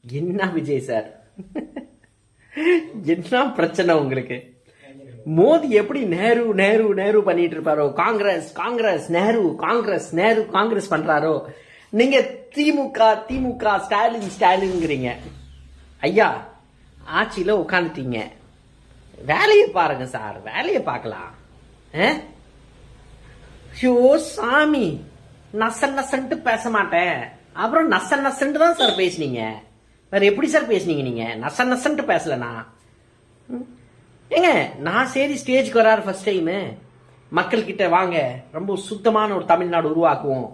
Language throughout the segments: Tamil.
என்ன விஜய் சார், என்ன பிரச்சனை உங்களுக்கு? மோடி எப்படி நேரு நேரு நேரு பண்ணிட்டு இருப்பாரோ, காங்கிரஸ் காங்கிரஸ் நேரு காங்கிரஸ் நேரு காங்கிரஸ் பண்றாரோ, நீங்க திமுக திமுக ஸ்டாலின் ஸ்டாலின்ங்கிறீங்க. ஐயா ஆட்சியில உட்காந்துட்டீங்க, வேலையை பாருங்க சார், வேலையை பார்க்கலாம். ஐயோ சாமி, நசன் நசன்ட்டு பேச மாட்டேன், அப்புறம் நசன் நசன்ட்டு தான் சார் பேசுனீங்க. வேற எப்படி சார் பேசுனீங்க நீங்க? நசன் நசன்ட்டு பேசலனா ஏங்க? நான் சரி ஸ்டேஜ்க்கு வராரு ஃபர்ஸ்ட் டைம், மக்கள் கிட்ட வாங்க ரொம்ப சுத்தமான ஒரு தமிழ்நாடு உருவாக்குவோம்,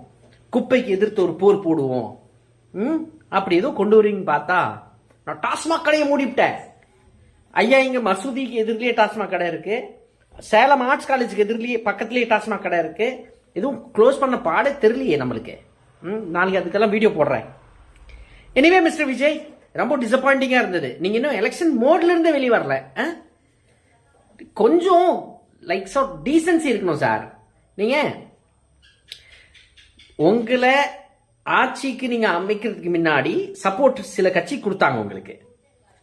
குப்பைக்கு எதிர்த்து ஒரு போர் போடுவோம், அப்படி ஏதோ கொண்டு வருவீங்கன்னு பார்த்தா நான் டாஸ்மாக் கடையை மூடிவிட்டேன். ஐயா இங்க மசூதிக்கு எதிரிலேயே டாஸ்மாக் கடை இருக்கு, சேலம் ஆர்ட்ஸ் காலேஜுக்கு எதிரிலேயே பக்கத்துலயே டாஸ்மாக் கடை இருக்கு, எதுவும் க்ளோஸ் பண்ண பாடே தெரியலையே நம்மளுக்கு. நாளைக்கு அதுக்கெல்லாம் வீடியோ போடுறேன். எனிவே மிஸ்டர் விஜய், ரொம்ப டிசப்பாயிண்டிங்கா இருந்தது. நீங்க இன்னும் எலெக்ஷன் மோட்ல இருந்தே வெளியே வரல. கொஞ்சம் லைக்ஸ் ஆஃப் டீசன்சி இருக்கணும் சார். நீங்க உங்களை ஆட்சிக்கு நீங்க அமைக்கிறதுக்கு முன்னாடி சப்போர்ட் சில கட்சி கொடுத்தாங்க உங்களுக்கு.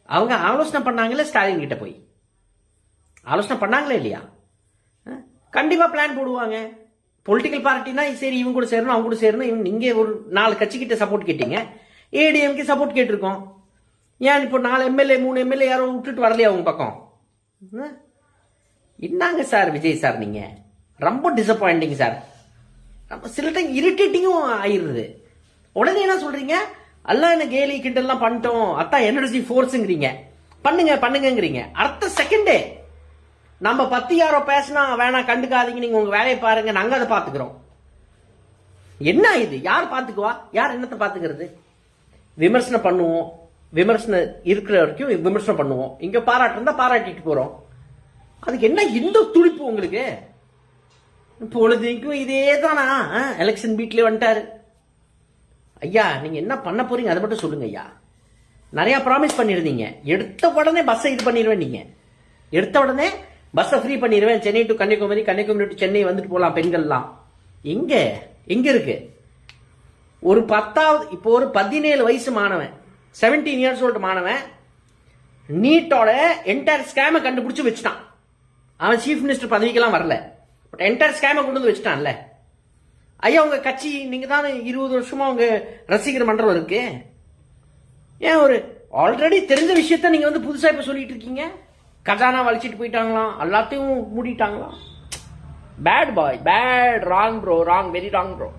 அவங்க ஆலோசனை பண்ணாங்களே ஸ்டாலின் கிட்ட போய் ஆலோசனை பண்ணாங்களே இல்லையா? கண்டிப்பா பிளான் போடுவாங்க. பொலிட்டிக்கல் பார்ட்டினா சரி இவங்க கூட சேரணும் அவங்க கூட சேரணும், நீங்க ஒரு 4 கட்சி கிட்ட சப்போர்ட் கேட்டீங்க, ஏடிஎம்கே சப்போர்ட் கேட்டிருக்கோம். ஏன் இப்போ 4 எம்எல்ஏ 3 எம்எல்ஏ யாரும் விட்டுட்டு வரலையா உங்க பக்கம்? என்னங்க சார் விஜய் சார், நீங்க ரொம்ப டிசப்பாயிண்டிங் சார். சில டைம் இரிட்டேட்டிங்கும் ஆயிடுது. உடனே என்ன சொல்றீங்க, அல்ல என்ன கேலி கிண்டல்லாம் பண்ணிட்டோம், அத்தான் எனர்ஜி ஃபோர்ஸுங்கிறீங்க, பண்ணுங்க பண்ணுங்கிறீங்க. அடுத்த செகண்டே நம்ம பத்தி யாரோ பேசினா வேணாம் கண்டுக்காதீங்க, நீங்க உங்க வேலையை பாருங்க, நாங்க அதை பாத்துக்கிறோம். என்ன இது? யார் பாத்துக்குவா? யார் என்னத்தை பாத்துக்கிறது? விமர்சனம் பண்ணுவோம், விமர்சனம் இருக்கிற வரைக்கும் விமர்சனம் பண்ணுவோம், இங்க பாராட்டு இருந்தா பாராட்டிட்டு போறோம். அதுக்கு என்ன இந்த துடிப்பு உங்களுக்கு? பொழுதுக்கும் இதே தானா? எலெக்ஷன் வீட்லயே வந்துட்டாரு. ஐயா நீங்க என்ன பண்ண போறீங்க அதை மட்டும் சொல்லுங்க ஐயா. நிறைய ப்ராமிஸ் பண்ணிருந்தீங்க, எடுத்த உடனே பஸ்ஸை இது பண்ணிடுவேன், நீங்க எடுத்த உடனே பஸ்ஸை ஃப்ரீ பண்ணிடுவேன், சென்னை டு கன்னியாகுமரி, கன்னியாகுமரி டு சென்னை வந்துட்டு போலாம் பெண்கள்லாம். எங்க எங்க இருக்கு? ஒரு 10வது இப்போ ஒரு 17 வயசு மாணவன், 17 இயர்ஸ் ஓல்டு மாணவன் நீட்டோட என்டையர் ஸ்கேமை கண்டுபிடிச்சு வச்சுட்டான். அவன் சீஃப் மினிஸ்டர் பதவிக்கெல்லாம் வரல, பட் என்டையர் ஸ்கேமை கொண்டு வந்து வச்சுட்டான்ல. ஐயா உங்க கட்சி, நீங்க தான் 20 வருஷமா உங்க ரசிகர் மன்றம் இருக்கு, ஏன் ஒரு ஆல்ரெடி தெரிஞ்ச விஷயத்த நீங்க வந்து புதுசா இப்ப சொல்லிட்டு இருக்கீங்க? கஜானா வலிச்சிட்டு போயிட்டாங்களாம், எல்லாத்தையும் மூடிட்டாங்களாம். Bad boy, bad, wrong bro, wrong, very wrong bro.